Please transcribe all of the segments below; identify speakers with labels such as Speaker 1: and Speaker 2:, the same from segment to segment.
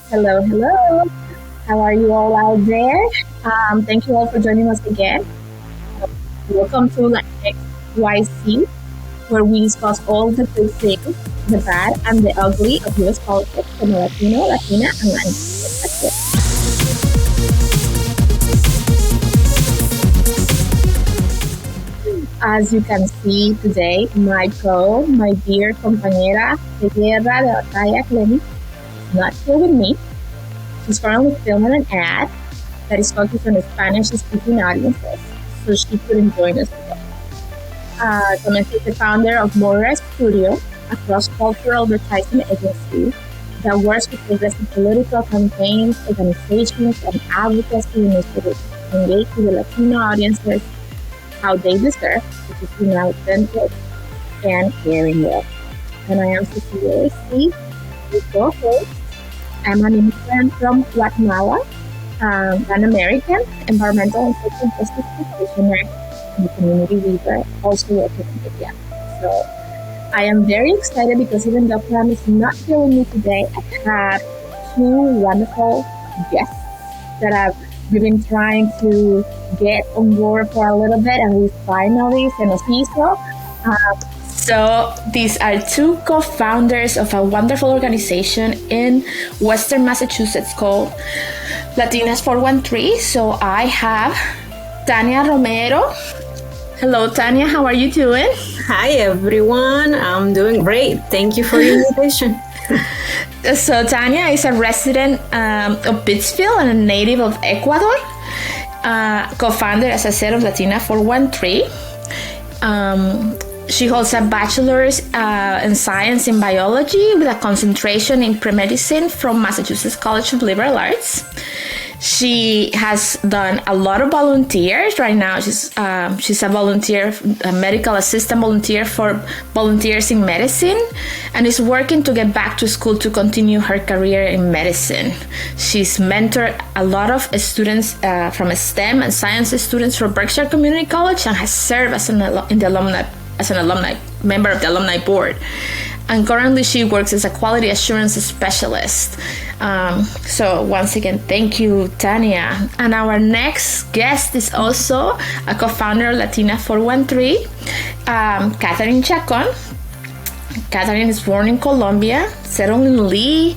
Speaker 1: Hello, hello. How are you all out there? Thank you all for joining us again. Welcome to Latinx YC, where we discuss all the good things, the bad, and the ugly of U.S. politics from a Latino, Latina, and Latinx perspective. As you can see today, my dear compañera de guerra de batalla, Catheryn, is not here with me. She's currently filming an ad that is focused on Spanish-speaking audiences, so she couldn't join us today. Clemente is the founder of Moira Studio, a cross-cultural advertising agency that works with progressive political campaigns, organizations, and advocacy initiatives to engage with the Latino audiences how they deserve, which is being authentic and caring with. And I am Cecilia C., your co-host. I'm an immigrant from Guatemala, an American environmental and social justice practitioner, and a community leader, also working in media. So I am very excited because even though Pam is not here with me today, I have two wonderful guests that we've been trying to get on board for a little bit, and we finally se nos hizo.
Speaker 2: So these are two co-founders of a wonderful organization in Western Massachusetts called Latinas 413. So I have Tannya Romero. Hello, Tannya. How are you doing?
Speaker 3: Hi, everyone. I'm doing great. Thank you for the invitation.
Speaker 2: So Tannya is a resident of Pittsfield and a native of Ecuador. Co-founder, as I said, of Latina 413. She holds a bachelor's in science in biology with a concentration in pre-medicine from Massachusetts College of Liberal Arts. She has done a lot of volunteers. Right now, she's a volunteer, a medical assistant volunteer for Volunteers in Medicine, and is working to get back to school to continue her career in medicine. She's mentored a lot of students from STEM and science students from Berkshire Community College, and has served as an alumni member of the alumni board. And currently she works as a quality assurance specialist. So once again, thank you, Tannya. And our next guest is also a co-founder of Latina 413, Catheryn Chacón. Catheryn is born in Colombia, settled in Lee.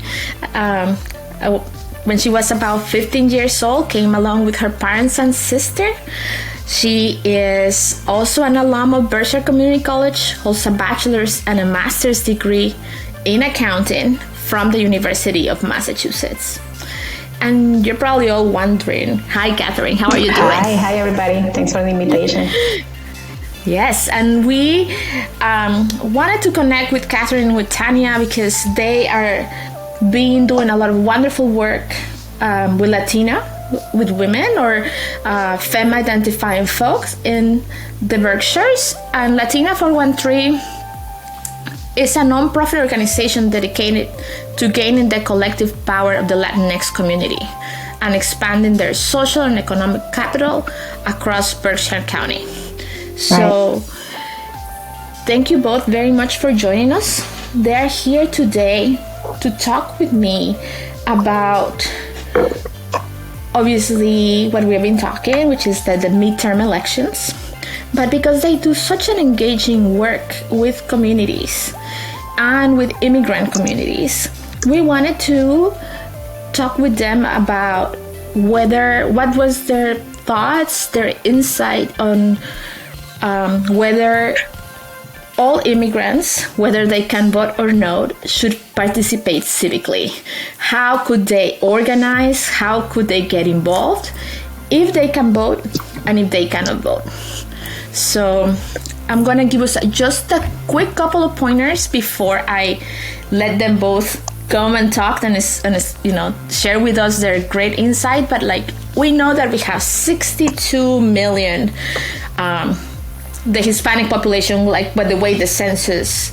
Speaker 2: When she was about 15 years old, came along with her parents and sister. She is also an alum of Berkshire Community College, holds a bachelor's and a master's degree in accounting from the University of Massachusetts. And you're probably all wondering, hi, Catheryn, how are you doing?
Speaker 4: Hi, everybody. Thanks for the invitation.
Speaker 2: Yes, and we wanted to connect with Catheryn and with Tannya because they are doing a lot of wonderful work with Latina, with women or femme-identifying folks in the Berkshires. And Latina 413 is a non-profit organization dedicated to gaining the collective power of the Latinx community and expanding their social and economic capital across Berkshire County. So thank you both very much for joining us. They're here today to talk with me about obviously what we have been talking, which is the midterm elections, but because they do such an engaging work with communities and with immigrant communities, we wanted to talk with them about what was their thoughts, their insight on whether all immigrants, whether they can vote or not, should participate civically. How could they organize? How could they get involved if they can vote and if they cannot vote? So I'm going to give us just a quick couple of pointers before I let them both come and talk and share with us their great insight. But we know that we have 62 million the Hispanic population, by the way the census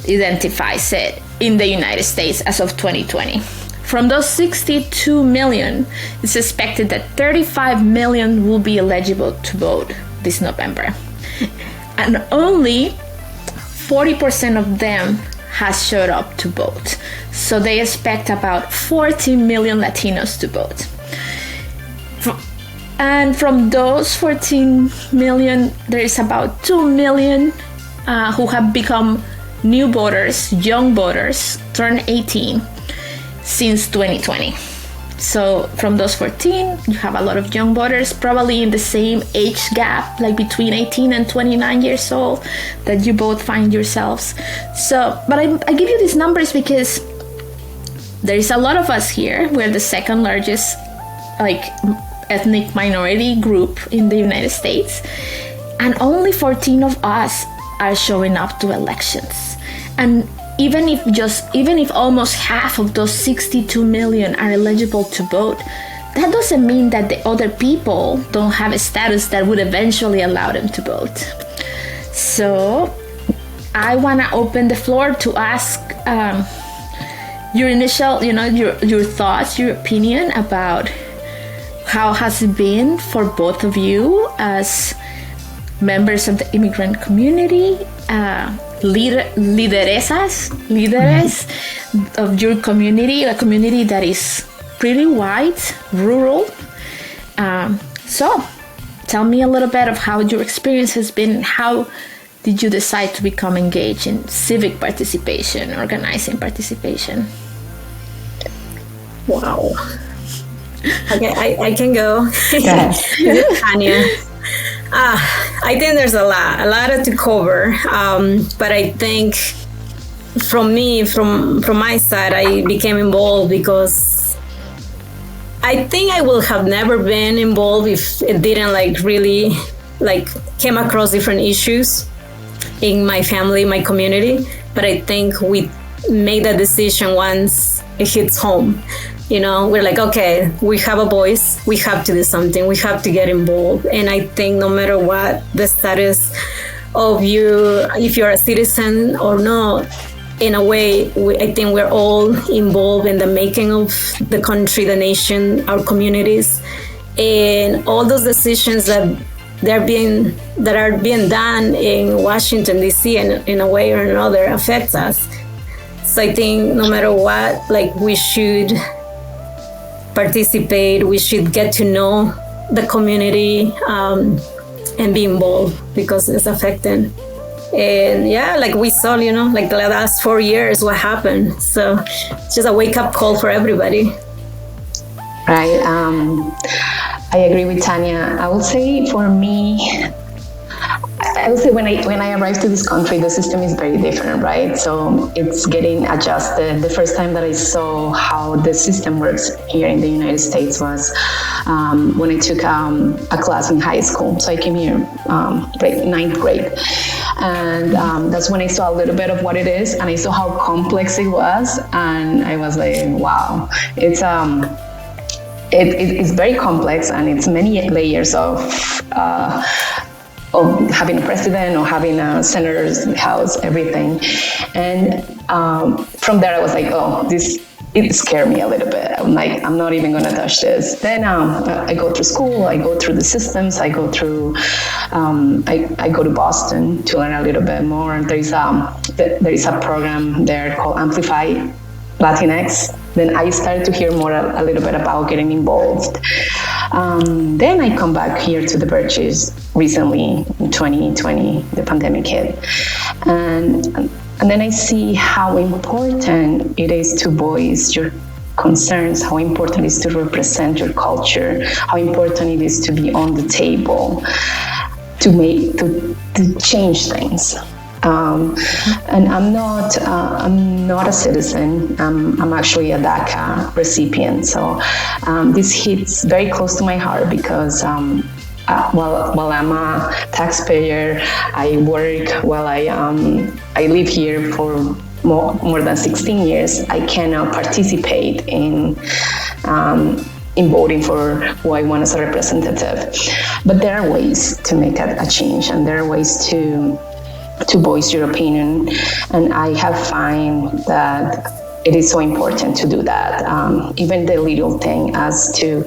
Speaker 2: identifies it in the United States as of 2020. From those 62 million, it's expected that 35 million will be eligible to vote this November. And only 40% of them has showed up to vote. So they expect about 40 million Latinos to vote. And from those 14 million, there is about 2 million who have become new voters, young voters, turned 18 since 2020. So from those 14, you have a lot of young voters, probably in the same age gap, like between 18 and 29 years old, that you both find yourselves. So, but I give you these numbers because there is a lot of us here. We're the second largest, ethnic minority group in the United States, and only 14 of us are showing up to elections. And even if almost half of those 62 million are eligible to vote, that doesn't mean that the other people don't have a status that would eventually allow them to vote. So I want to open the floor to ask your initial, your thoughts, your opinion about how has it been for both of you as members of the immigrant community, leaders of your community, a community that is pretty white, rural. So tell me a little bit of how your experience has been. How did you decide to become engaged in civic participation, organizing participation?
Speaker 3: Wow. Okay, I can go. Tannya. I think there's a lot to cover. But I think from my side, I became involved because I think I would have never been involved if it didn't really came across different issues in my family, my community. But I think we made that decision once it hits home. We're like, okay, we have a voice, we have to do something, we have to get involved. And I think no matter what the status of you, if you're a citizen or not, in a way, I think we're all involved in the making of the country, the nation, our communities, and all those decisions that are being done in Washington, D.C. and in a way or another affects us. So I think no matter what, we should participate, we should get to know the community and be involved because it's affecting. And we saw, the last 4 years, what happened. So it's just a wake-up call for everybody.
Speaker 4: Right. I agree with Tannya. I would say for me, when I arrived to this country, the system is very different, right? So it's getting adjusted. The first time that I saw how the system works here in the United States was when I took a class in high school. So I came here ninth grade. And that's when I saw a little bit of what it is, and I saw how complex it was, and I was like, wow, it's very complex, and it's many layers of having a president or having a senator's house, everything. And from there I was like, it scared me a little bit. I'm like, I'm not even gonna touch this. Then I go through school, I go through the systems, I go through, I go to Boston to learn a little bit more. And there is a program there called Amplify Latinx. Then I started to hear more a little bit about getting involved. Then I come back here to the Berkshires recently in 2020, the pandemic hit. And then I see how important it is to voice your concerns, how important it is to represent your culture, how important it is to be on the table, to change things. And I'm not a citizen. I'm actually a DACA recipient. So this hits very close to my heart because while I'm a taxpayer, I work while I live here for more than 16 years. I cannot participate in voting for who I want as a representative. But there are ways to make a change, and there are ways to voice your opinion. And I have found that it is so important to do that. Even the little thing as to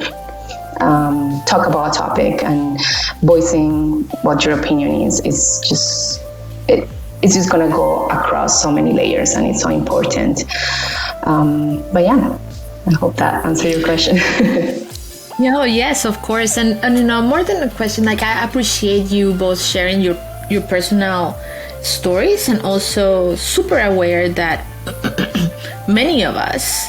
Speaker 4: talk about a topic and voicing what your opinion is just, it's just going to go across so many layers, and it's so important. But yeah, I hope that answered your question.
Speaker 2: Yeah, oh, yes, of course. And more than a question, like, I appreciate you both sharing your personal stories, and also super aware that many of us,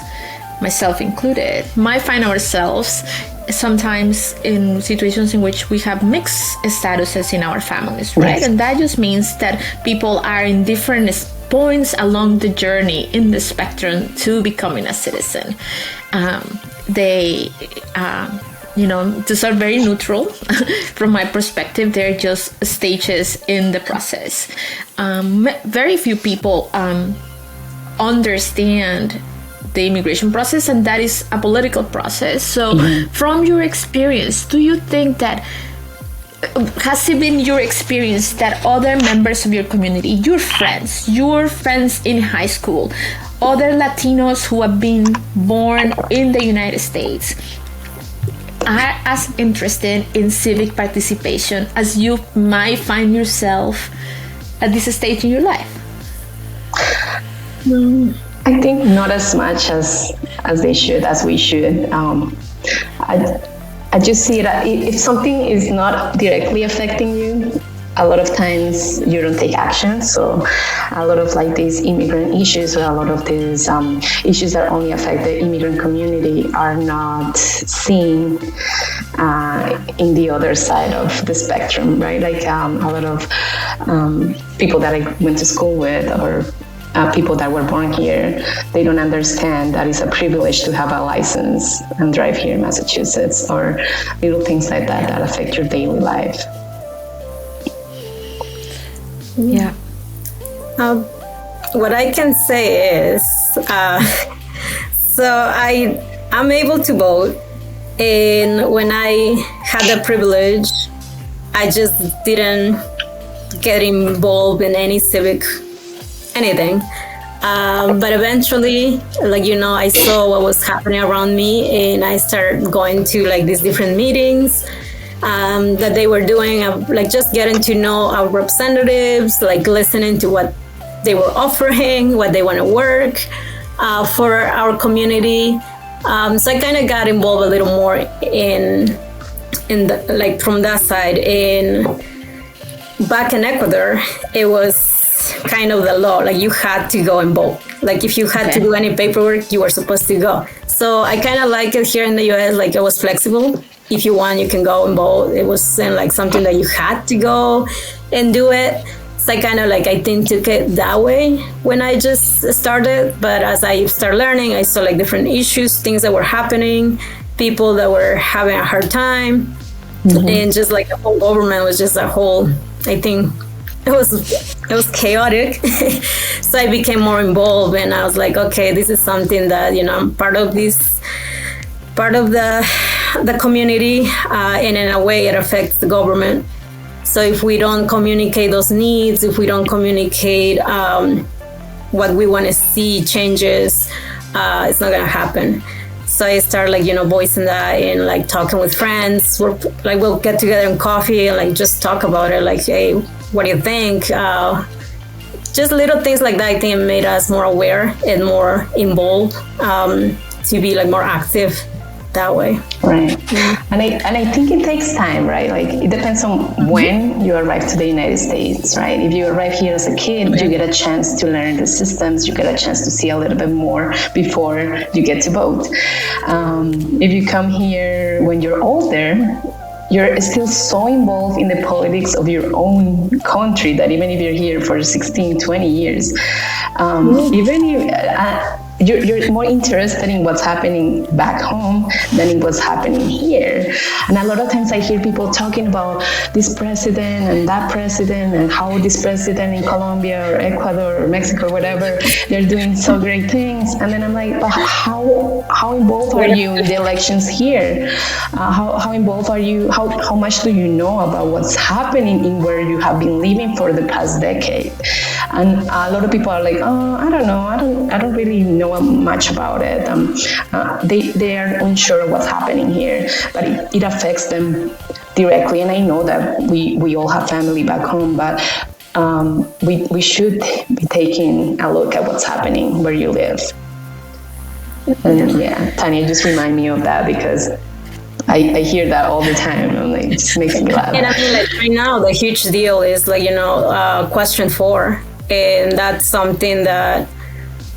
Speaker 2: myself included, might find ourselves sometimes in situations in which we have mixed statuses in our families, right?
Speaker 4: Yes.
Speaker 2: And that just means that people are in different points along the journey in the spectrum to becoming a citizen. To start very neutral, from my perspective, they're just stages in the process. Very few people understand the immigration process, and that is a political process. So from your experience, do you think that has it been your experience that other members of your community, your friends in high school, other Latinos who have been born in the United States, are as interested in civic participation as you might find yourself at this stage in your life?
Speaker 4: I think not as much as we should. I just see that if something is not directly affecting you, a lot of times you don't take action. So a lot of like these immigrant issues, or a lot of these issues that only affect the immigrant community, are not seen in the other side of the spectrum, right? Like a lot of people that I went to school with, or people that were born here, they don't understand that it's a privilege to have a license and drive here in Massachusetts, or little things like that affect your daily life.
Speaker 2: Yeah.
Speaker 3: What I can say is, so I'm able to vote, and when I had the privilege, I just didn't get involved in any civic anything. But eventually, I saw what was happening around me, and I started going to like these different meetings that they were doing, just getting to know our representatives, like listening to what they were offering, what they want to work for our community. So I kind of got involved a little more in the, from that side. And back in Ecuador, it was kind of the law, like you had to go and vote. Like if you had to do any paperwork, you were supposed to go. So I kind of like it here in the US, like it was flexible. If you want, you can go and vote. It wasn't like something that you had to go and do it. So I kind of I think took it that way when I just started. But as I started learning, I saw like different issues, things that were happening, people that were having a hard time. And just like the whole government was just a whole, I think, it was chaotic. So I became more involved, and I was like, okay, this is something that, I'm part of the community, and in a way it affects the government. So if we don't communicate those needs, if we don't communicate what we want to see changes, it's not going to happen. So I started voicing that and talking with friends. We'll get together in coffee and just talk about it. Hey, what do you think? Just little things like that, I think, made us more aware and more involved, to be more active that way.
Speaker 4: Right. And I think it takes time, right? It depends on when you arrive to the United States, right? If you arrive here as a kid, you get a chance to learn the systems, you get a chance to see a little bit more before you get to vote. If you come here when you're older, you're still so involved in the politics of your own country that even if you're here for 16, 20 years, even if you're more interested in what's happening back home than in what's happening here. And a lot of times I hear people talking about this president and that president and how this president in Colombia or Ecuador or Mexico or whatever, they're doing so great things. And then I'm like, but how involved are you in the elections here? How involved are you? How much do you know about what's happening in where you have been living for the past decade? And a lot of people are like, oh, I don't know. I don't really know much about it. They are unsure of what's happening here, but it affects them directly. And I know that we all have family back home, but we should be taking a look at what's happening where you live. And yeah, Tannya, just remind me of that, because I hear that all the time, and it just makes me laugh.
Speaker 3: And I mean, like right now, the huge deal is like, question 4, and that's something that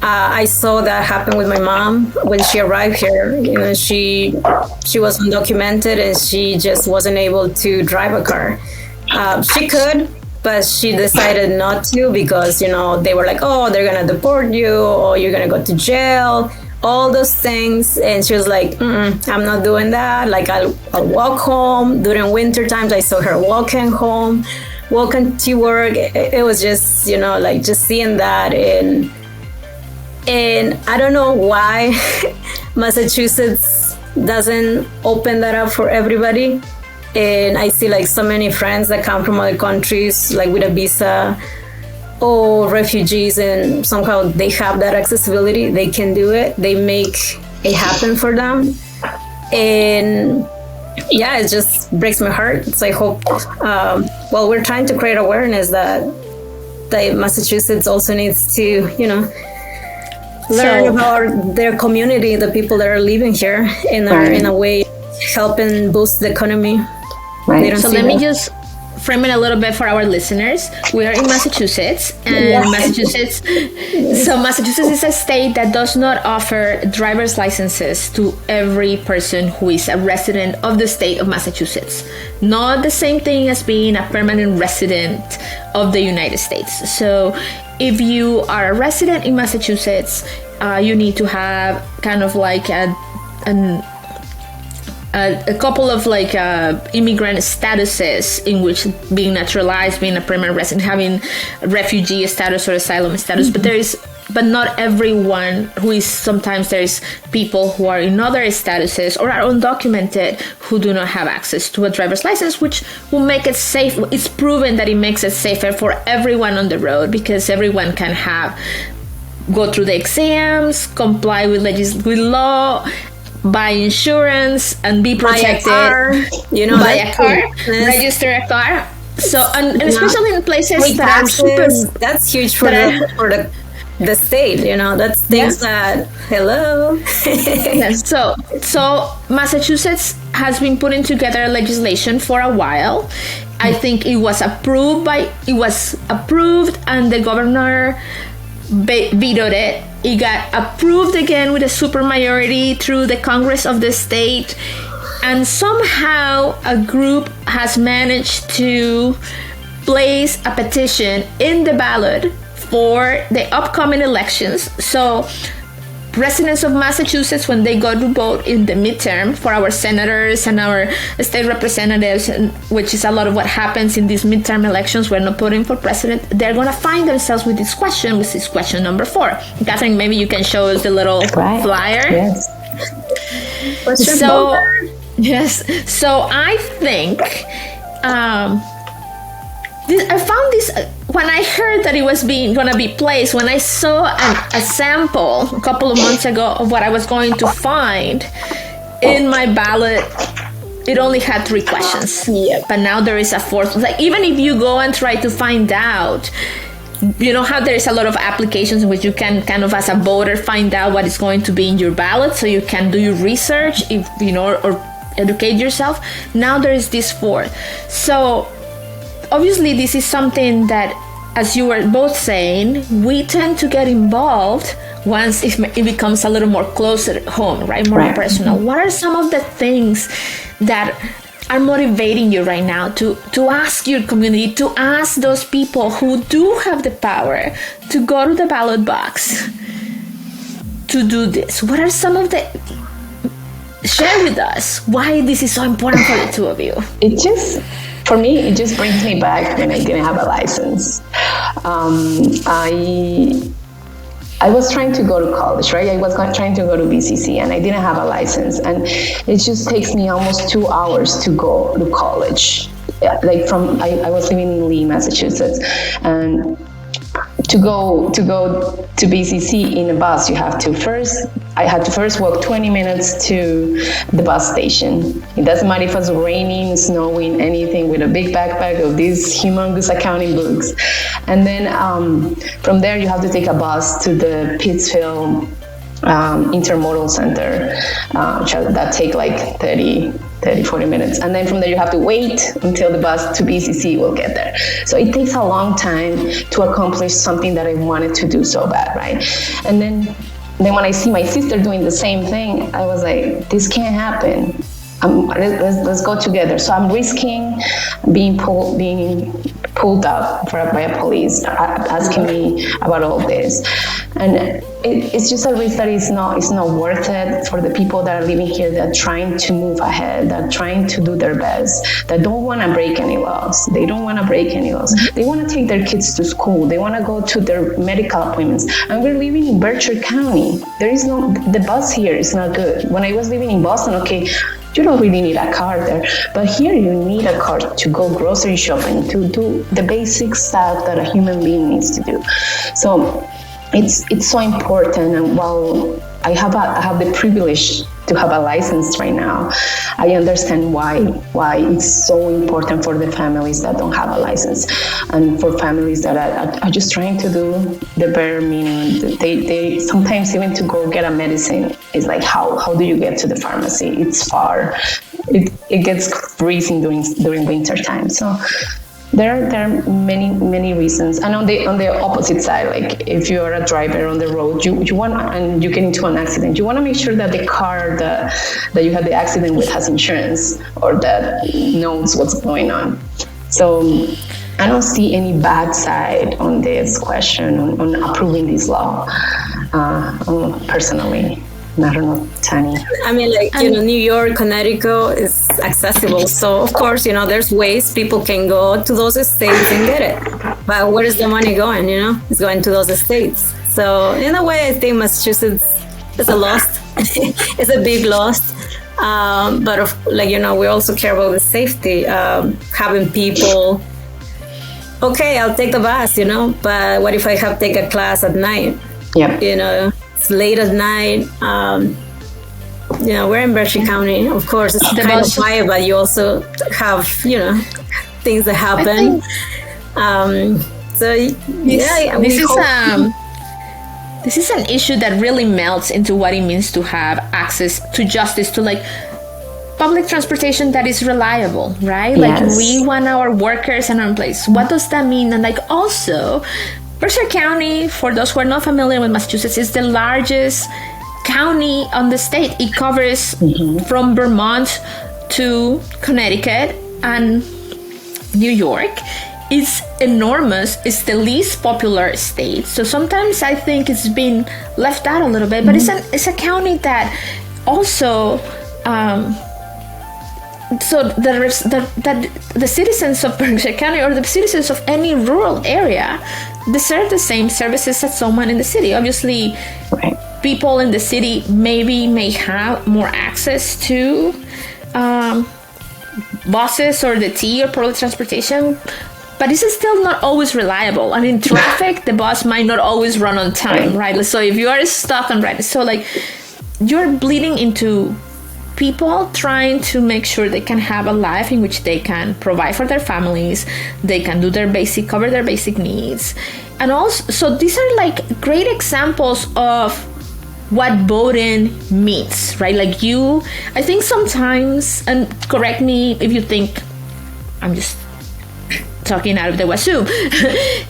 Speaker 3: I saw that happen with my mom when she arrived here. She was undocumented, and she just wasn't able to drive a car. She could, but she decided not to, because they were like, oh, they're gonna deport you, or you're gonna go to jail, all those things. And she was like, I'm not doing that. Like, I'll walk home. During winter times, I saw her walking home, walking to work. It was just like just seeing that. And I don't know why Massachusetts doesn't open that up for everybody. And I see like so many friends that come from other countries, like with a visa, or refugees, and somehow they have that accessibility. They can do it. They make it happen for them. And yeah, it just breaks my heart. So I hope, we're trying to create awareness that Massachusetts also needs to, learn about their community, the people that are living here, and are in a way helping boost the economy.
Speaker 2: Right. So let me just frame it a little bit for our listeners. We are in Massachusetts, and Massachusetts is a state that does not offer driver's licenses to every person who is a resident of the state of Massachusetts. Not the same thing as being a permanent resident of the United States. So if you are a resident in Massachusetts, you need to have kind of like a couple of like immigrant statuses, in which being naturalized, being a permanent resident, having refugee status or asylum status. But not everyone who is, sometimes there's people who are in other statuses or are undocumented who do not have access to a driver's license, which will make it safe. It's proven that it makes it safer for everyone on the road, because everyone can go through the exams, comply with law, buy insurance, and be protected. Buy a car, register a car. So, and especially in places that are super.
Speaker 3: That's huge for the state. That's things that. Hello.
Speaker 2: Yes. So Massachusetts has been putting together legislation for a while. I think it was approved, and the governor vetoed it. It got approved again with a supermajority through the Congress of the state, and somehow a group has managed to place a petition in the ballot for the upcoming elections. So residents of Massachusetts, when they go to vote in the midterm for our senators and our state representatives, which is a lot of what happens in these midterm elections, we're not voting for president, they're going to find themselves with this question, which is question number 4. Catheryn, maybe you can show us the little flyer.
Speaker 4: Yes.
Speaker 2: So I think I found this when I heard that it was going to be placed. When I saw a sample a couple of months ago of what I was going to find in my ballot, it only had 3 questions. But now there is a 4th. Like, even if you go and try to find out, how there is a lot of applications in which you can kind of, as a voter, find out what is going to be in your ballot, so you can do your research, or educate yourself. Now there is this 4th. So obviously, this is something that, as you were both saying, we tend to get involved once it becomes a little more close at home, right? More personal. What are some of the things that are motivating you right now to ask your community, to ask those people who do have the power to go to the ballot box to do this? What are some of the... Share with us why this is so important for the two of you.
Speaker 4: For me, it just brings me back when I didn't have a license. I was trying to go to college, right? I was trying to go to BCC, and I didn't have a license. And it just takes me almost 2 hours to go to college. I was living in Lee, Massachusetts, and to go to BCC in a bus, I had to first walk 20 minutes to the bus station. It doesn't matter if it's raining, snowing, anything, with a big backpack of these humongous accounting books. And then from there you have to take a bus to the Pittsfield Intermodal Center, that take like 40 minutes. And then from there you have to wait until the bus to BCC will get there. So it takes a long time to accomplish something that I wanted to do so bad, right? And then when I see my sister doing the same thing, I was like, this can't happen. Let's go together. So I'm risking being pulled up by a police asking me about all this, and it's just a risk that it's not worth it for the people that are living here, that are trying to move ahead, that are trying to do their best, that don't want to break any laws. They don't want to break any laws. They want to take their kids to school. They want to go to their medical appointments. And we're living in Berkshire County. The bus here is not good. When I was living in Boston, okay, you don't really need a car there, but here you need a car to go grocery shopping, to do the basic stuff that a human being needs to do. So it's so important. And while I have the privilege to have a license right now, I understand why it's so important for the families that don't have a license, and for families that are just trying to do the bare minimum. They sometimes, even to go get a medicine, is like, how do you get to the pharmacy? It's far. It gets freezing during winter time. So there are many reasons. And on the opposite side, like if you are a driver on the road, you want, and you get into an accident, you want to make sure that the car that you had the accident with has insurance, or that knows what's going on. So I don't see any bad side on this question, on approving this law, personally. I don't know, Tannya.
Speaker 3: I mean, New York, Connecticut is accessible. So, of course, there's ways people can go to those states and get it. But where is the money going, It's going to those states. So, in a way, I think Massachusetts is a loss. It's a big loss. But, we also care about the safety, having people, okay, I'll take the bus, but what if I have to take a class at night?
Speaker 4: Yeah.
Speaker 3: It's late at night. We're in Berkshire County. Of course, it's kind of quiet, but you also have, things that happen.
Speaker 2: This is an issue that really melts into what it means to have access to justice, to public transportation that is reliable, right?
Speaker 4: Yes.
Speaker 2: We want our workers and our employees. What does that mean? And also, Berkshire County, for those who are not familiar with Massachusetts, is the largest county on the state. It covers from Vermont to Connecticut and New York. It's enormous. It's the least popular state. So sometimes I think it's been left out a little bit, but it's a county that also so the citizens of Berkshire County, or the citizens of any rural area, deserve the same services as someone in the city. Obviously, people in the city may have more access to buses or the T or public transportation, but this is still not always reliable. And in traffic, the bus might not always run on time, right? So if you are stuck on you're bleeding into people trying to make sure they can have a life in which they can provide for their families, they can cover their basic needs. And also, so these are great examples of what voting means, right? I think sometimes, and correct me if you think I'm just talking out of the wazoo,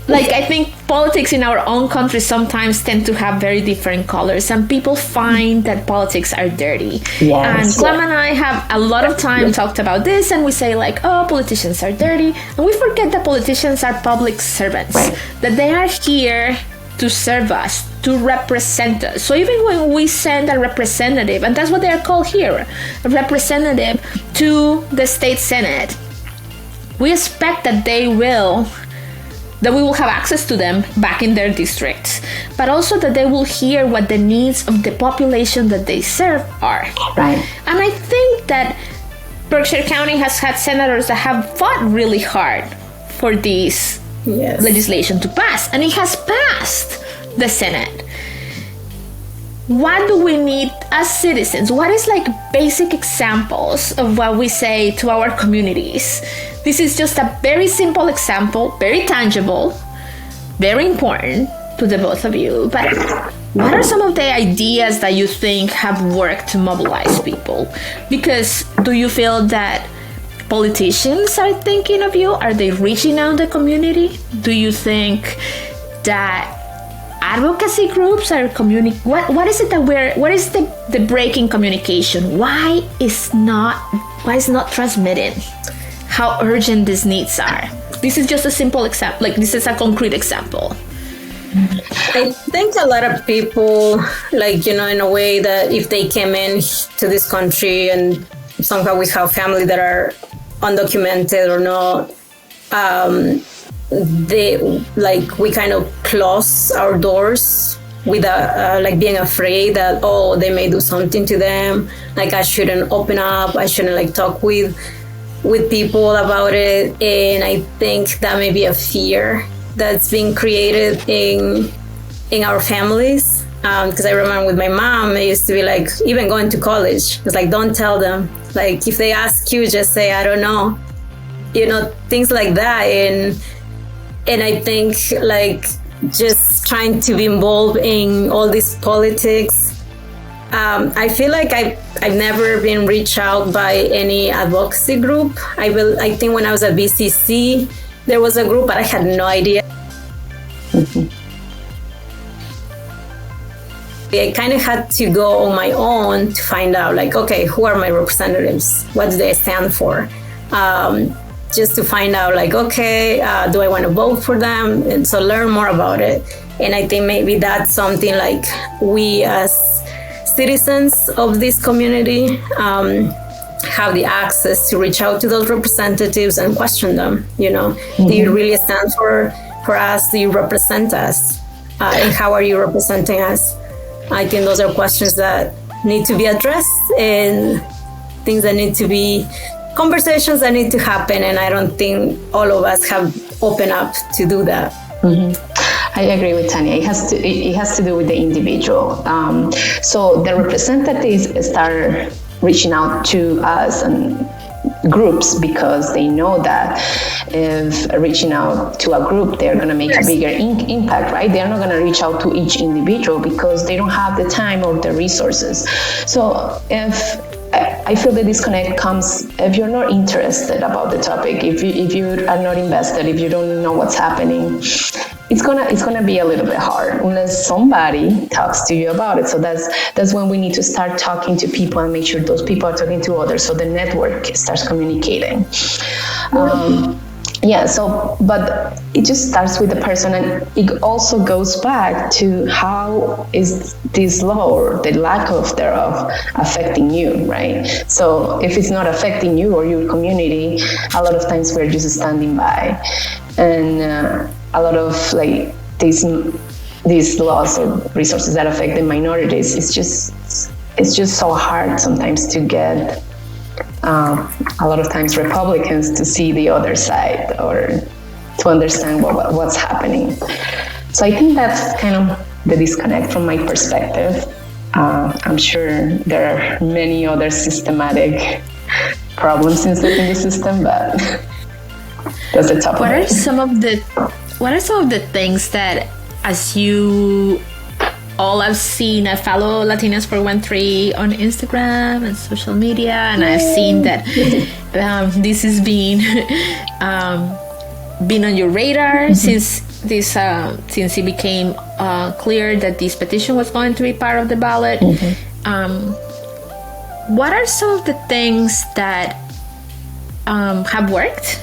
Speaker 2: I think politics in our own country sometimes tend to have very different colors, and people find that politics are dirty. Yes. And Clem and I have a lot of time talked about this, and we say politicians are dirty, and we forget that politicians are public servants, that they are here to serve us, to represent us. So even when we send a representative, and that's what they are called here, a representative to the state senate, we expect that we will have access to them back in their districts, but also that they will hear what the needs of the population that they serve are.
Speaker 4: Right.
Speaker 2: And I think that Berkshire County has had senators that have fought really hard for these legislation to pass, and it has passed the Senate. What do we need as citizens? What is like basic examples of what we say to our communities? This is just a very simple example, very tangible, very important to the both of you. But what are some of the ideas that you think have worked to mobilize people? Because do you feel that politicians are thinking of you? Are they reaching out to the community? Do you think that advocacy groups are what is it that what is the break in communication? Why is not transmitted how urgent these needs are? This is just a simple example, like this is a concrete example.
Speaker 3: I think a lot of people, like, in a way that if they came in to this country and somehow we have family that are undocumented or not, we kind of close our doors without being afraid that, they may do something to them. Like, I shouldn't open up. I shouldn't talk with people about it. And I think that may be a fear that's being created in our families. Because I remember with my mom, it used to be like, even going to college, it's like, don't tell them. Like, if they ask you, just say, I don't know. Things like that. And I think just trying to be involved in all this politics. I feel like I've never been reached out by any advocacy group. I think when I was at BCC, there was a group, but I had no idea.
Speaker 4: Mm-hmm.
Speaker 3: I kind of had to go on my own to find out, okay, who are my representatives? What do they stand for? Just to find out, okay, do I want to vote for them? And so learn more about it. And I think maybe that's something we as citizens of this community have the access to reach out to those representatives and question them. Mm-hmm. Do you really stand for us? Do you represent us? And how are you representing us? I think those are questions that need to be addressed and things that need to be conversations that need to happen, and I don't think all of us have opened up to do that.
Speaker 4: Mm-hmm. I agree with Tannya. It has to do with the individual. So the representatives start reaching out to us and groups because they know that if reaching out to a group, they're going to make a bigger impact, right? They're not going to reach out to each individual because they don't have the time or the resources. So I feel the disconnect comes if you're not interested about the topic, if you are not invested, if you don't know what's happening, it's gonna be a little bit hard unless somebody talks to you about it. So that's when we need to start talking to people and make sure those people are talking to others, so the network starts communicating. But it just starts with the person, and it also goes back to how is this law or the lack of thereof affecting you, right? So if it's not affecting you or your community, a lot of times we're just standing by, and a lot of these laws or resources that affect the minorities, it's just so hard sometimes to get. A lot of times Republicans to see the other side or to understand what's happening. So I think that's kind of the disconnect from my perspective. I'm sure there are many other systematic problems in the system, but that's the top of it.
Speaker 2: What are some of the things that, as you all I've seen, I follow Latinas 413 on Instagram and social media, and I've seen that this has been on your radar since it became clear that this petition was going to be part of the ballot. What are some of the things that have worked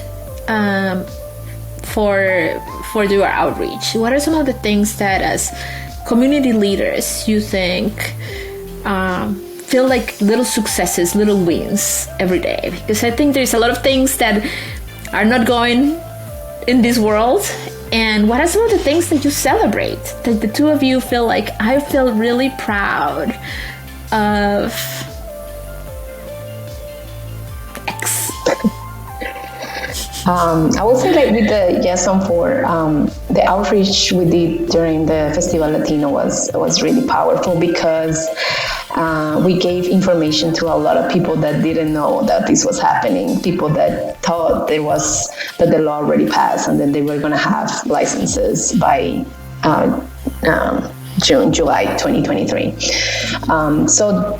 Speaker 2: for your outreach? What are some of the things that, as community leaders, you think feel like little successes, little wins every day? Because I think there's a lot of things that are not going in this world. And what are some of the things that you celebrate, that the two of you feel like, I feel really proud of X?
Speaker 4: I would say like with the Yes on 4, the outreach we did during the Festival Latino was really powerful because we gave information to a lot of people that didn't know that this was happening, people that thought that the law already passed and then they were going to have licenses by July 2023. So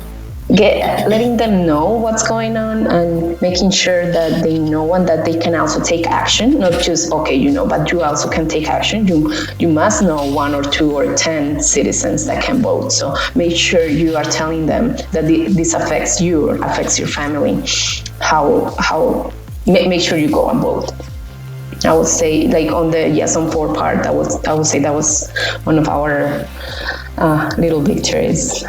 Speaker 4: letting them know what's going on and making sure that they know and that they can also take action, not just, okay, you know, but you also can take action. You must know 1 or 2 or 10 citizens that can vote. So make sure you are telling them that this affects you or affects your family. Make sure you go and vote. I would say, like on the Yes on 4 part, I would say that was one of our little victories.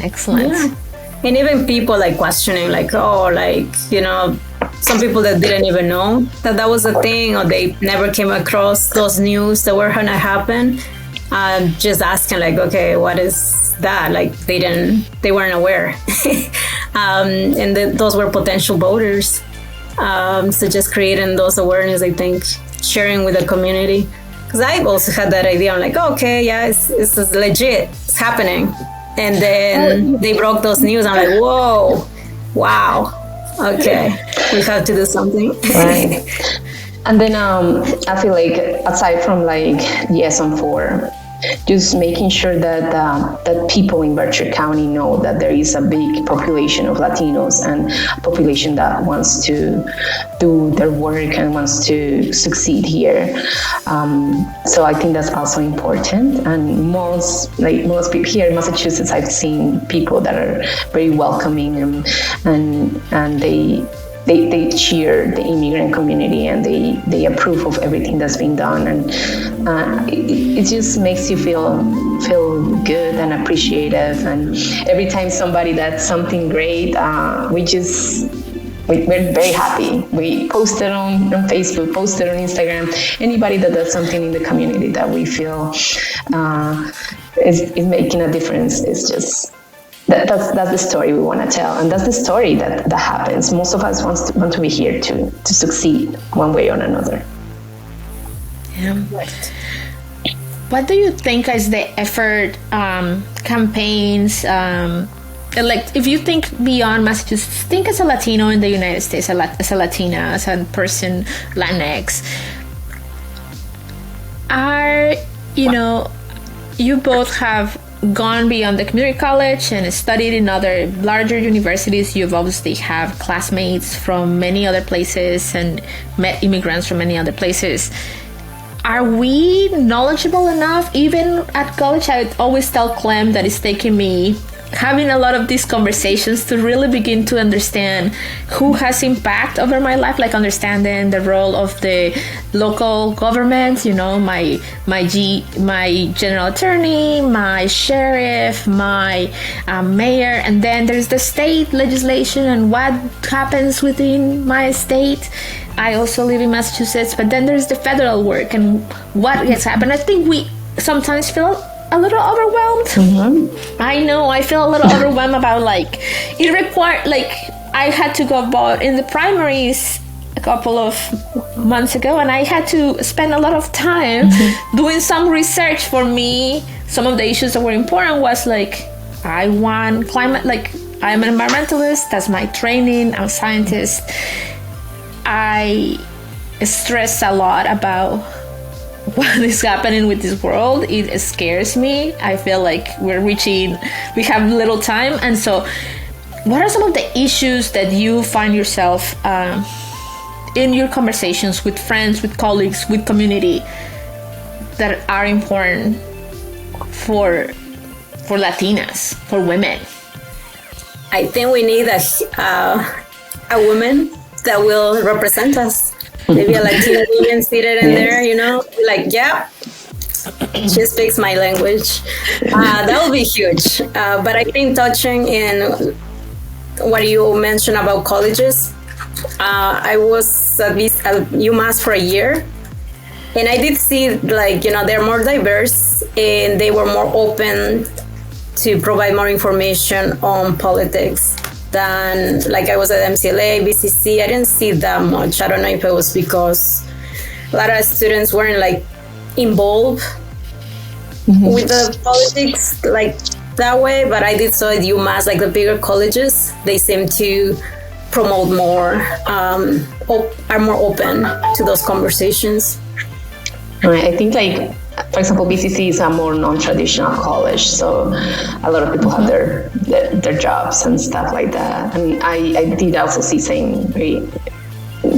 Speaker 2: Excellent.
Speaker 3: Yeah. And even people like questioning, like, oh, like, you know, some people that didn't even know that was a thing, or they never came across those news that were gonna happen. Just asking, like, okay, what is that? Like, they weren't aware. And those were potential voters. So just creating those awareness, I think, sharing with the community. Because I also had that idea. I'm like, oh, okay, yeah, it's legit. It's happening. And then they broke those news. I'm like, whoa, wow, okay, we have to do something.
Speaker 4: Right. And then I feel like aside from like Yes on 4, just making sure that people in Berkshire County know that there is a big population of Latinos and a population that wants to do their work and wants to succeed here. So I think that's also important. And most people here in Massachusetts, I've seen people that are very welcoming and they cheer the immigrant community and they approve of everything that's being done, and it just makes you feel good and appreciative. And every time somebody does something great, we're very happy. We post it on Facebook, post it on Instagram. Anybody that does something in the community that we feel is making a difference is just. That's the story we want to tell, and that's the story that happens. Most of us want to be here to succeed one way or another.
Speaker 2: Yeah. What do you think is the effort, campaigns, like if you think beyond Massachusetts, think as a Latino in the United States, as a Latina, as a person, Latinx, you both have gone beyond the community college and studied in other larger universities. You've obviously have classmates from many other places and met immigrants from many other places. Are we knowledgeable enough? Even at college, I would always tell Clem that it's taking me having a lot of these conversations to really begin to understand who has impact over my life, like understanding the role of the local government, my general attorney, my sheriff, my mayor, and then there's the state legislation and what happens within my state. I also live in Massachusetts, but then there's the federal work and what gets happened. I think we sometimes feel a little overwhelmed. Mm-hmm. I know I feel a little overwhelmed about it required, I had to go vote in the primaries a couple of months ago, and I had to spend a lot of time doing some research. For me, some of the issues that were important was I want climate, I'm an environmentalist, that's my training, I'm a scientist. I stress a lot about what is happening with this world. It scares me. I feel like we have little time. And so what are some of the issues that you find yourself in your conversations with friends, with colleagues, with community that are important for Latinas, for women?
Speaker 3: I think we need a woman that will represent us. Maybe a Latina woman seated in there, yeah, she speaks my language. That would be huge. But I think touching in what you mentioned about colleges, I was at UMass for a year, and I did see they're more diverse and they were more open to provide more information on politics. than like I was at MCLA, BCC. I didn't see that much. I don't know if it was because a lot of students weren't like involved with the politics like that way, but I did saw at UMass, like the bigger colleges, they seem to promote more, are more open to those conversations.
Speaker 4: Right. I think, like, for example, BCC is a more non-traditional college, so a lot of people have their jobs and stuff like that. And I did also see same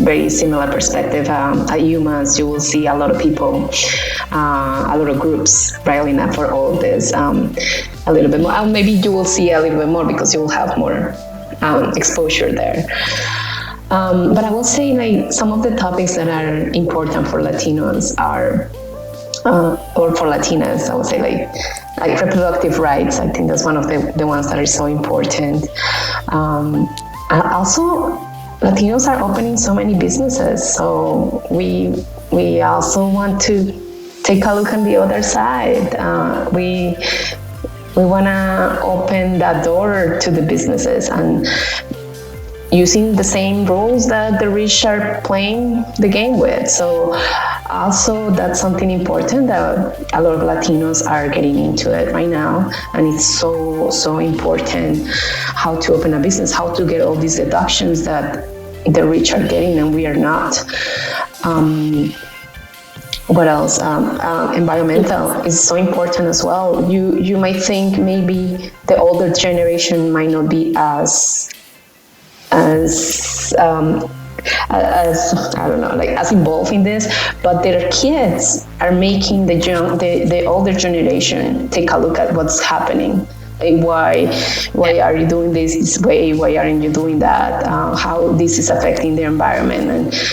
Speaker 4: very similar perspective. At UMass, you will see a lot of people, a lot of groups riling up for all of this, a little bit more. Maybe you will see a little bit more because you will have more exposure there. But I will say, like, some of the topics that are important for Latinos are, or for Latinas, I would say, like reproductive rights. I think that's one of the ones that are so important. Also, Latinos are opening so many businesses, so we also want to take a look on the other side. We want to open that door to the businesses and using the same rules that the rich are playing the game with. So also that's something important that a lot of Latinos are getting into it right now. And it's so important how to open a business, how to get all these deductions that the rich are getting and we are not. What else? Environmental is so important as well. You might think maybe the older generation might not be as I don't know, like as involved in this, but their kids are making the older generation take a look at what's happening. Like why are you doing this way? Why aren't you doing that? How this is affecting the environment? And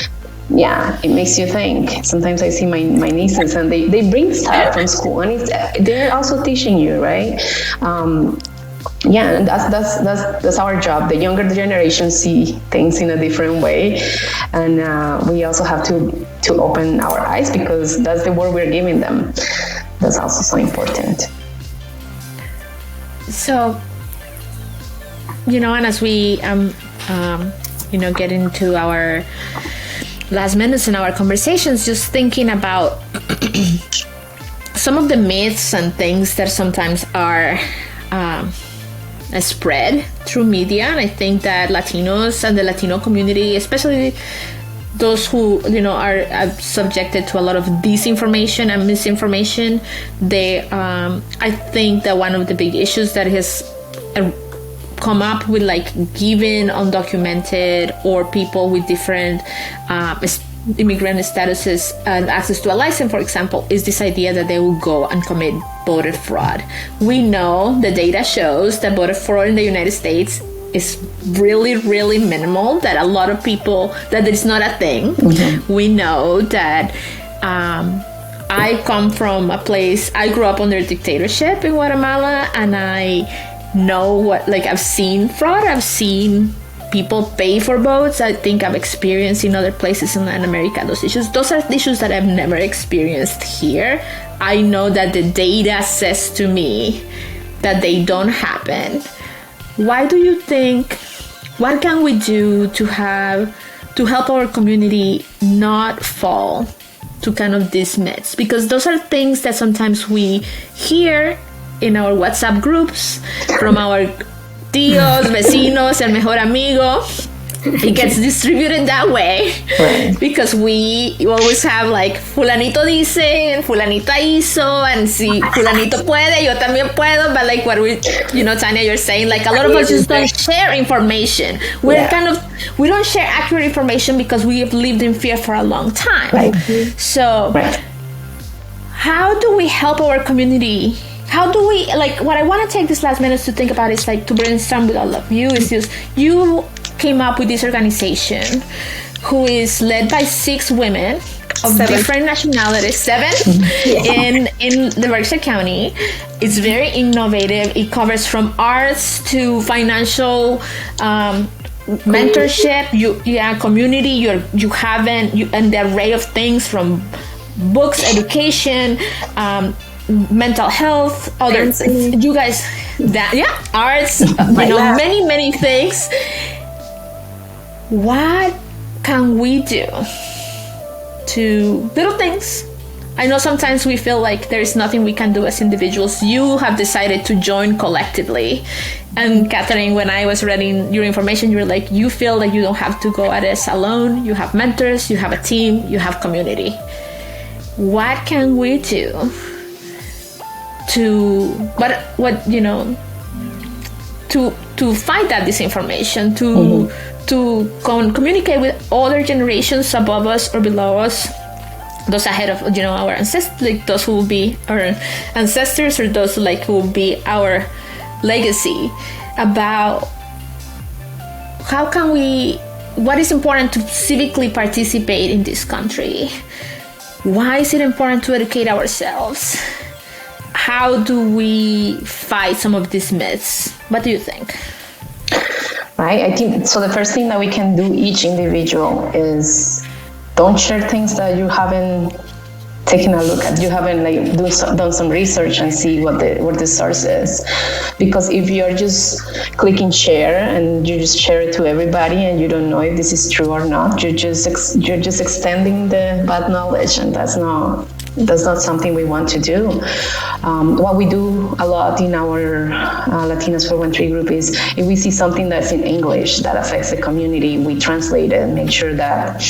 Speaker 4: yeah, it makes you think. Sometimes I see my nieces and they bring stuff from school and they're also teaching you, right? Yeah, and that's our job. The younger generation see things in a different way, and we also have to open our eyes because that's the word we're giving them. That's also so important.
Speaker 2: So, and as we get into our last minutes in our conversations, just thinking about some of the myths and things that sometimes are spread through media. And I think that Latinos and the Latino community, especially those who are subjected to a lot of disinformation and misinformation, I think that one of the big issues that has come up with, like, giving undocumented or people with different immigrant statuses and access to a license, for example, is this idea that they will go and commit voter fraud. We know the data shows that voter fraud in the United States is really, really minimal, that a lot of people, that it's not a thing. Mm-hmm. We know that I come from a place, I grew up under dictatorship in Guatemala, and I know I've seen fraud, I've seen people pay for votes. I think I've experienced in other places in Latin America those issues. Those are issues that I've never experienced here. I know that the data says to me that they don't happen. Why do you think, what can we do to help our community not fall to kind of these myths? Because those are things that sometimes we hear in our WhatsApp groups from our tíos, vecinos, el mejor amigo. It gets distributed that way, right? Because we always have like fulanito dice and fulanita hizo, and si fulanito puede, yo también puedo. But like what Tannya, you're saying, like a lot of us just don't share information. We don't share accurate information because we have lived in fear for a long time. Right. So, how do we help our community? How do we, what I want to take this last minutes to think about is to brainstorm with all of you, is just, you came up with this organization who is led by 6 women of different nationalities, 7 in the Berkshire County. It's very innovative. It covers from arts to financial mentorship, community. You have and the array of things from books, education, mental health, other you guys that arts, many things. What can we do to little things? I know sometimes we feel like there is nothing we can do as individuals. You have decided to join collectively. And Catheryn, when I was reading your information, you were like, you feel like you don't have to go at this alone. You have mentors, you have a team, you have community. What can we do to fight that disinformation, to communicate with other generations above us or below us, those ahead of our ancestors, like those who will be our ancestors, or those who will be our legacy, about what is important to civically participate in this country? Why is it important to educate ourselves? How do we fight some of these myths? What do you think?
Speaker 4: Right, I think so. The first thing that we can do, each individual, is don't share things that you haven't taken a look at. You haven't done some research and see what the source is. Because if you're just clicking share and you just share it to everybody and you don't know if this is true or not, you're just extending the bad knowledge, and that's not something we want to do. What we do a lot in our Latinos 413 group is, if we see something that's in English that affects the community, we translate it and make sure that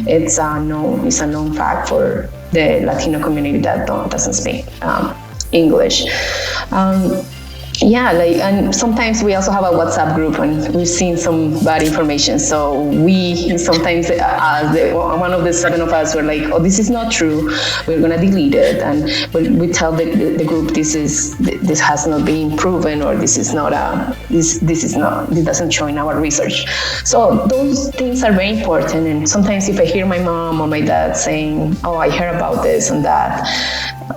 Speaker 4: it's a known fact for the Latino community that doesn't speak English. And sometimes we also have a WhatsApp group, and we've seen some bad information. So we sometimes, one of the 7 of us were like, "Oh, this is not true. We're gonna delete it." And we tell the group, this has not been proven, or this doesn't show in our research. So those things are very important. And sometimes if I hear my mom or my dad saying, "Oh, I heard about this and that,"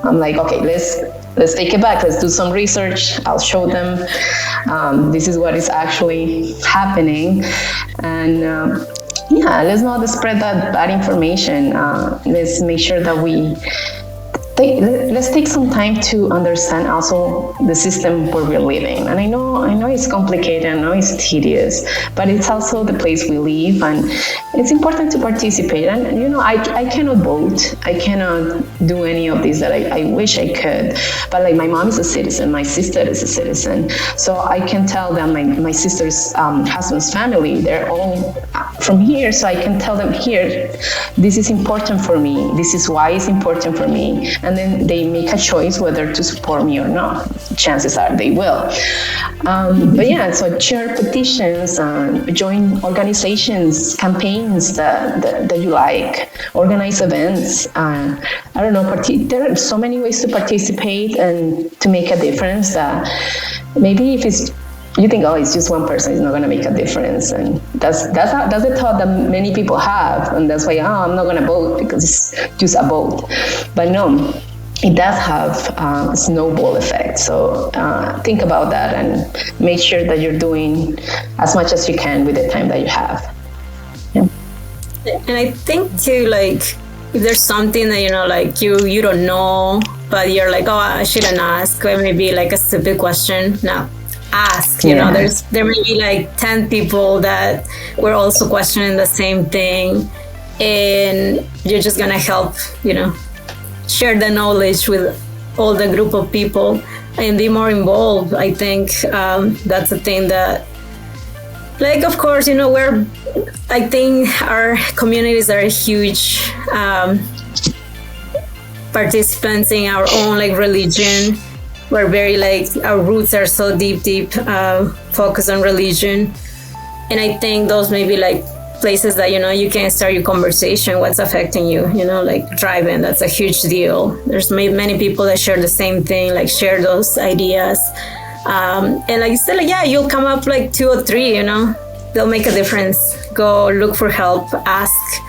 Speaker 4: I'm like, okay, let's take it back. Let's do some research. I'll show them this is what is actually happening. And let's not spread that bad information. Let's make sure that let's take some time to understand also the system where we're living. And I know it's complicated, I know it's tedious, but it's also the place we live, and it's important to participate. And I cannot vote, I cannot do any of this that I wish I could, but like my mom is a citizen, my sister is a citizen, so I can tell them, my sister's husband's family, they're all from here, so I can tell them, here, this is important for me, this is why it's important for me. And then they make a choice whether to support me or not. Chances are they will. So share petitions, join organizations, campaigns that you like, organize events. I don't know, there are so many ways to participate and to make a difference that maybe if you think, oh, it's just one person, it's not going to make a difference. And that's the thought that many people have. And that's why, I'm not going to vote because it's just a vote. But no, it does have a snowball effect. So think about that and make sure that you're doing as much as you can with the time that you have. Yeah.
Speaker 3: And I think too, if there's something that, you don't know, but you're like, oh, I shouldn't ask, or maybe a stupid question. No. Ask, there may be 10 people that were also questioning the same thing, and you're just gonna help, share the knowledge with all the group of people and be more involved. I think that's a thing that, of course, I think our communities are huge participants in our own religion. We're very our roots are so deep focused on religion, and I think those may be places that you can start your conversation. What's affecting you? Driving, that's a huge deal. There's many people that share the same thing, share those ideas, and like you said, you'll come up 2 or 3. They'll make a difference. Go look for help. Ask.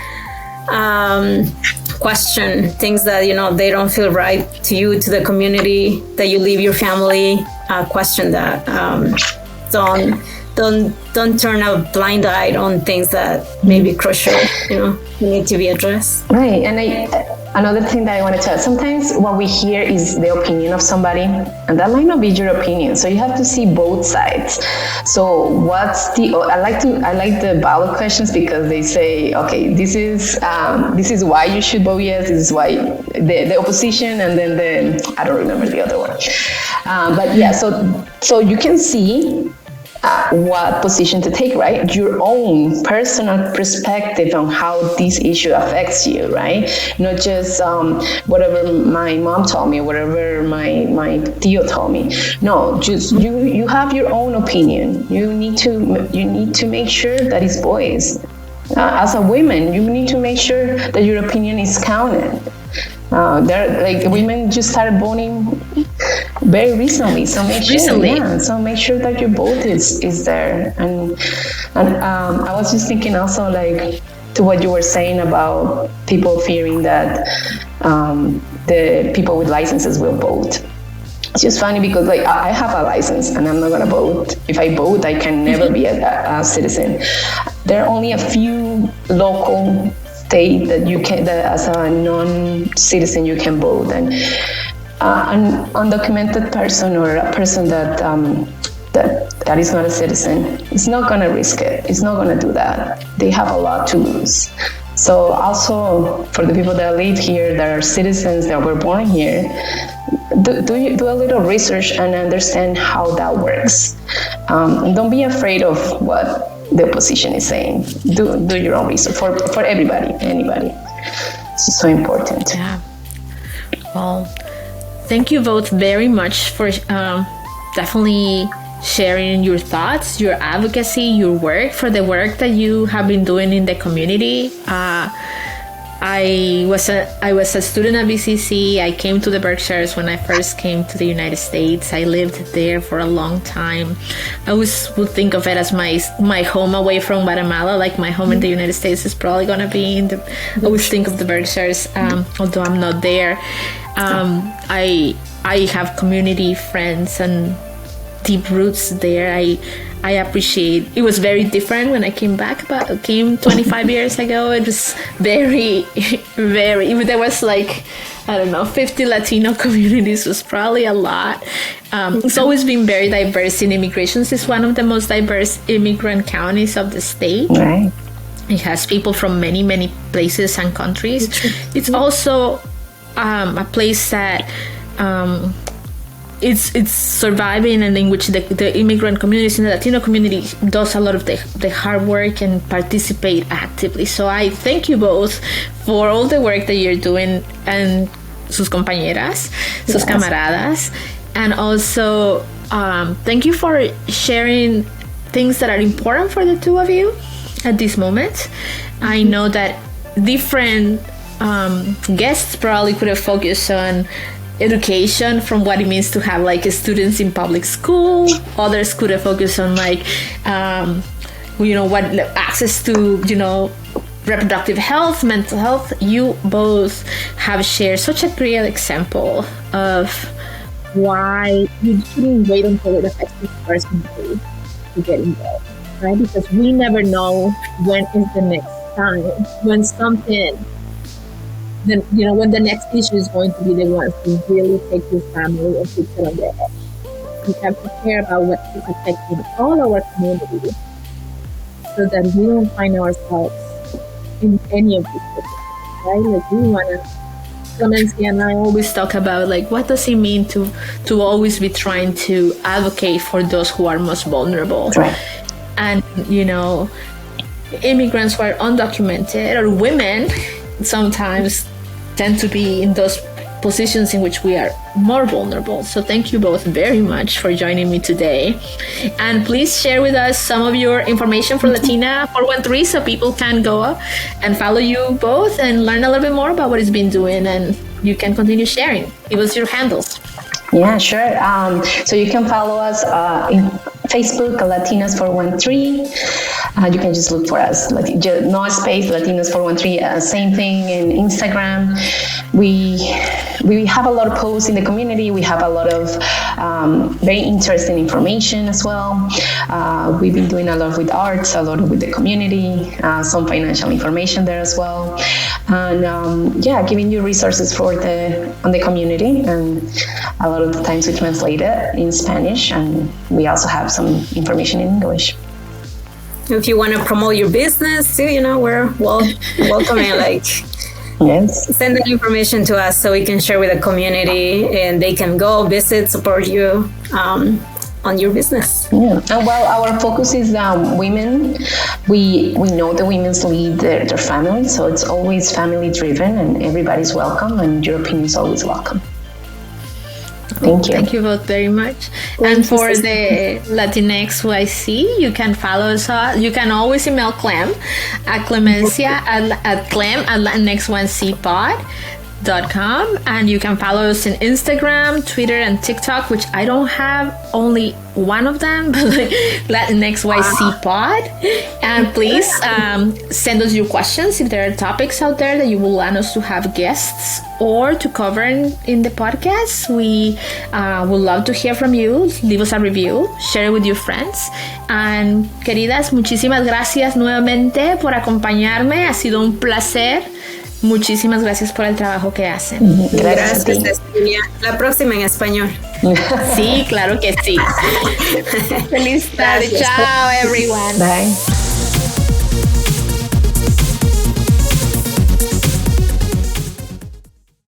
Speaker 3: Question things that they don't feel right to you, to the community that you leave your family. Question that. Don't turn a blind eye on things that may be crucial. Need to be addressed.
Speaker 4: Right, and another thing that I wanted to add, sometimes what we hear is the opinion of somebody, and that might not be your opinion. So you have to see both sides. So I like the ballot questions, because they say, okay, this is why you should vote yes, this is why the opposition, and then I don't remember the other one. But yeah, so you can see what position to take, right? Your own personal perspective on how this issue affects you, right? Not just whatever my mom told me, whatever my tío told me. No, just you have your own opinion. You need to make sure that it's voiced. As a woman, you need to make sure that your opinion is counted. Women just started voting very recently, so make sure that your vote is there. And I was just thinking also, like, to what you were saying about people fearing that the people with licenses will vote. It's just funny because, like, I have a license and I'm not gonna vote. If I vote, I can never be a citizen. There are only a few local state that as a non-citizen you can vote, and an undocumented person or a person that is not a citizen is not going to risk it. It's not going to do that. They have a lot to lose. So also for the people that live here, that are citizens, that were born here, do a little research and understand how that works. And don't be afraid of what the opposition is saying. Do your own research for everybody, anybody. It's so important.
Speaker 2: Yeah. Well, thank you both very much for definitely sharing your thoughts, your advocacy, your work, for the work that you have been doing in the community. I was a student at BCC. I came to the Berkshires when I first came to the United States. I lived there for a long time. I would think of it as my home away from Guatemala. Like, my home in the United States is probably gonna be I always think of the Berkshires, although I'm not there. I have community friends and deep roots there. I appreciate. It was very different when I came back, but I came 25 years ago. It was very, very, there was like, I don't know, 50 Latino communities was probably a lot. It's always been very diverse in immigrations. It's one of the most diverse immigrant counties of the state.
Speaker 4: Right.
Speaker 2: It has people from many, many places and countries. It's also a place that it's surviving, and in which the immigrant communities and the Latino community does a lot of the hard work and participate actively. So I thank you both for all the work that you're doing, and sus compañeras, sus camaradas, and also thank you for sharing things that are important for the two of you at this moment. I know that different guests probably could have focused on education, from what it means to have like students in public school. Others could have focused on like what access to reproductive health, mental health. You both have shared such a great example of
Speaker 1: why you shouldn't wait until it affects you personally to get involved, right? Because we never know when is the next time when something, then when the next issue is going to be the one to really take your family and put it on their edge. We have to care about what is affecting all our community, so that we don't find ourselves in any of these situations, right? Like, we want to. Clemencia and I always talk about, like, what does it mean to always be trying to advocate for those who are most vulnerable,
Speaker 4: right?
Speaker 2: And immigrants who are undocumented, or women sometimes tend to be in those positions in which we are more vulnerable. So thank you both very much for joining me today. And please share with us some of your information for Latina 413, so people can go and follow you both and learn a little bit more about what it's been doing, and you can continue sharing. Give us your handles.
Speaker 4: Yeah, sure. So you can follow us in Facebook, Latinas 413. You can just look for us, no space, Latinas 413. Same thing in Instagram. we have a lot of posts in the community. We have a lot of very interesting information as well. We've been doing a lot with arts, a lot with the community, some financial information there as well, and giving you resources on the community. And a lot of the times we translate it in Spanish, and we also have some information in English.
Speaker 3: If you want to promote your business too, we're welcoming.
Speaker 4: Yes.
Speaker 3: Send that information to us so we can share with the community, and they can go visit, support you on your business.
Speaker 4: Yeah, and our focus is women. We know the women's lead their family, so it's always family driven, and everybody's welcome, and your opinion is always welcome. Thank you.
Speaker 2: Thank you both very much. And for the Latinx YC, you can follow us. You can always email Clem at Clemencia at Latinx1cpod.com, and you can follow us on Instagram, Twitter, and TikTok, which I don't have, only one of them, but Latinx YC Pod. And please send us your questions if there are topics out there that you would want us to have guests or to cover in the podcast. We would love to hear from you. Leave us a review, share it with your friends. And queridas, muchísimas gracias nuevamente por acompañarme. Ha sido un placer. Muchísimas gracias por el trabajo que hacen.
Speaker 3: Gracias, Cecilia. La próxima en español.
Speaker 2: Sí, claro que sí. Feliz tarde. Chao, everyone.
Speaker 4: Bye.